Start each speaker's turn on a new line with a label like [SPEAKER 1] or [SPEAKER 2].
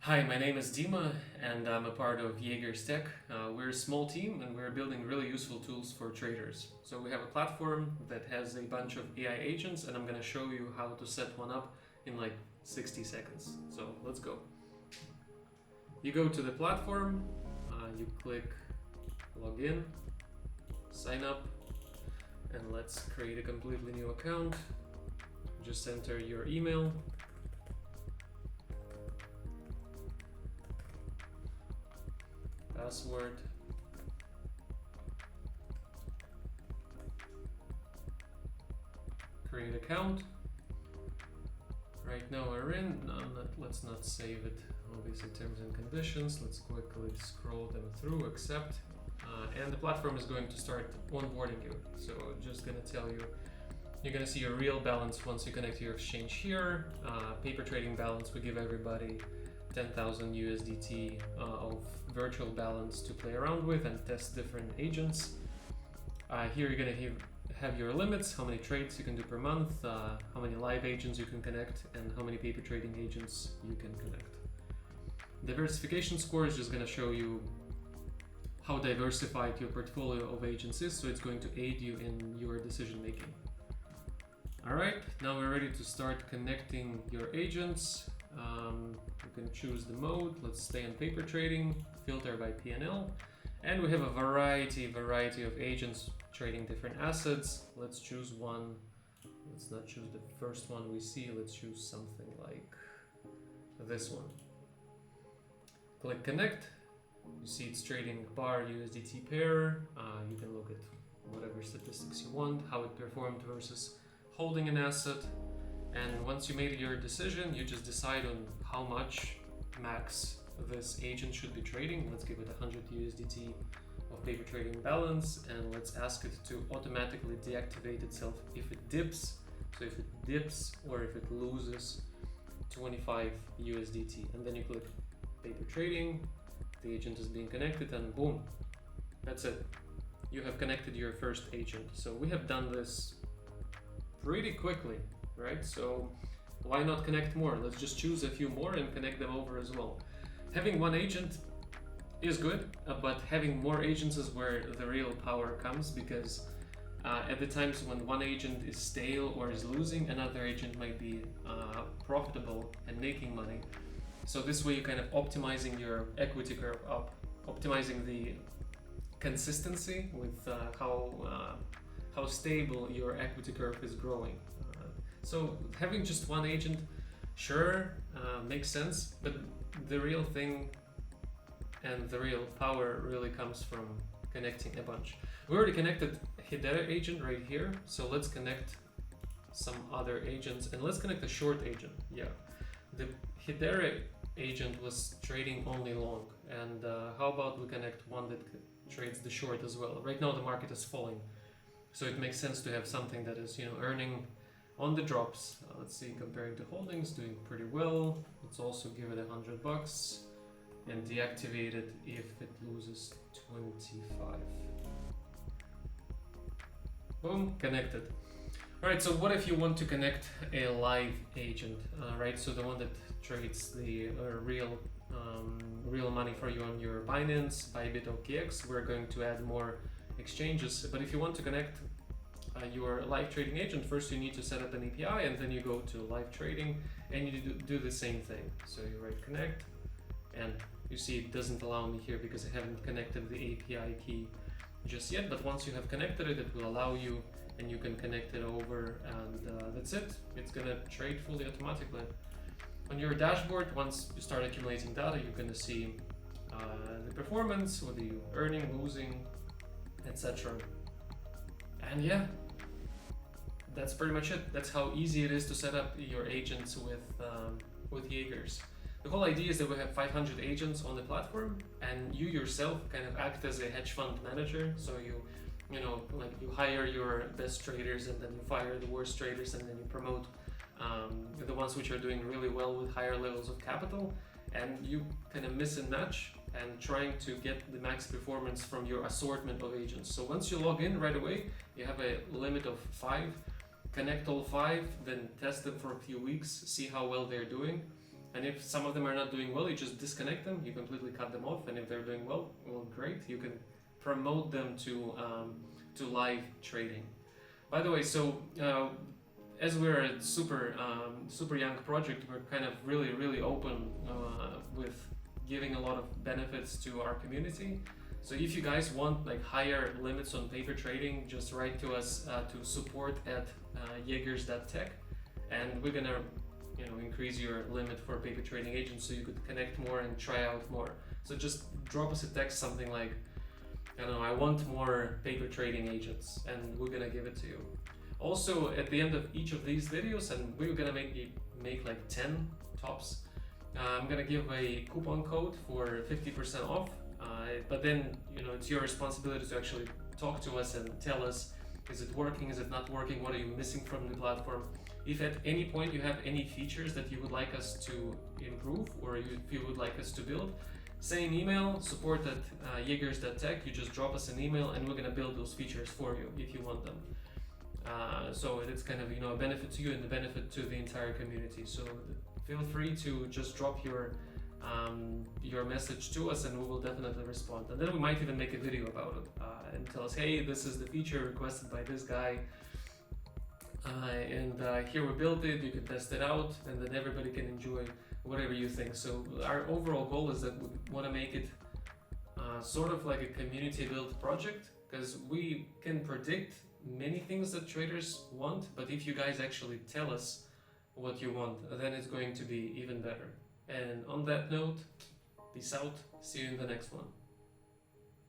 [SPEAKER 1] Hi, my name is Dima and I'm a part of Yeagers.tech. We're a small team and we're building really useful tools for traders. So we have a platform that has a bunch of AI agents and I'm going to show you how to set one up in like 60 seconds. So let's go. You go to the platform, you click login, sign up, and let's create a completely new account. Just enter your email. Password. Create account. Right now we're in. Let's not save it. Obviously terms and conditions. Let's quickly scroll them through, accept. And the platform is going to start onboarding you. So just gonna tell you, you're gonna see your real balance once you connect to your exchange here. Paper trading balance, we give everybody 10,000 USDT of virtual balance to play around with and test different agents. Here you're gonna have your limits, how many trades you can do per month, how many live agents you can connect, and how many paper trading agents you can connect. Diversification score is just gonna show you how diversified your portfolio of agents is, so it's going to aid you in your decision making. Alright, now we're ready to start connecting your agents. You can choose the mode. Let's stay on paper trading, filter by P&L, and we have a variety of agents trading different assets. Let's choose one. Let's not choose the first one we see. Let's choose something like this one. Click connect. You see it's trading bar USDT pair. You can look at whatever statistics you want, how it performed versus holding an asset. And once you made your decision, you just decide on how much max this agent should be trading. Let's give it 100 USDT of paper trading balance, and let's ask it to automatically deactivate itself if it dips. So if it dips or if it loses 25 USDT, and then you click paper trading, the agent is being connected, and boom, that's it. You have connected your first agent. So we have done this pretty quickly, right? So why not connect more? Let's just choose a few more and connect them over as well. Having one agent is good, but having more agents is where the real power comes, because at the times when one agent is stale or is losing, another agent might be profitable and making money. So this way you're kind of optimizing your equity curve up, optimizing the consistency with how stable your equity curve is growing. So having just one agent, sure, makes sense, but the real thing and the real power really comes from connecting a bunch. We already connected Hedera agent right here, so let's connect some other agents, and let's connect a short agent. Yeah, the Hedera agent was trading only long, and how about we connect one that trades the short as well? Right now the market is falling, so it makes sense to have something that is, earning on the drops. Let's see, comparing to holdings, doing pretty well. Let's also give it $100 and deactivate it if it loses 25. Boom, connected. All right, so what if you want to connect a live agent, right? So the one that trades the real money for you on your Binance, Bybit, OKX. We're going to add more exchanges, but if you want to connect your live trading agent, first you need to set up an API, and then you go to live trading and you do the same thing. So you write connect, and you see it doesn't allow me here because I haven't connected the API key just yet, but once you have connected it, it will allow you, and you can connect it over, and that's it. It's gonna trade fully automatically. On your dashboard, once you start accumulating data, you're gonna see the performance, whether you're earning, losing, etc. And yeah, that's pretty much it. That's how easy it is to set up your agents with Yeagers. The whole idea is that we have 500 agents on the platform, and you yourself kind of act as a hedge fund manager. So you hire your best traders, and then you fire the worst traders, and then you promote the ones which are doing really well with higher levels of capital, and you kind of miss and match and trying to get the max performance from your assortment of agents. So once you log in right away, you have a limit of 5. Connect all 5, then test them for a few weeks, see how well they're doing, And if some of them are not doing well, you just disconnect them, you completely cut them off. And if they're doing well, great, you can promote them to live trading. By the way, so as we're a super young project, we're kind of really open with giving a lot of benefits to our community. So if you guys want like higher limits on paper trading, just write to us to support at Yeagers.tech, and we're gonna increase your limit for paper trading agents so you could connect more and try out more. So just drop us a text, something like, I don't know, I want more paper trading agents, and we're gonna give it to you. Also, at the end of each of these videos, and we're gonna make like 10 tops, I'm gonna give a coupon code for 50% off. But then it's your responsibility to actually talk to us and tell us, is it working, is it not working, what are you missing from the platform? If at any point you have any features that you would like us to improve, or if you would like us to build, same email, support at Yeagers.tech. You just drop us an email and we're gonna build those features for you if you want them. So it's kind of a benefit to you and a benefit to the entire community. So feel free to just drop your message to us, and we will definitely respond. And then we might even make a video about it and tell us, hey, this is the feature requested by this guy, and here we built it. You can test it out, and then everybody can enjoy whatever you think. So our overall goal is that we want to make it sort of like a community built project, because we can predict many things that traders want, but if you guys actually tell us what you want, then it's going to be even better. And on that note, peace out, see you in the next one.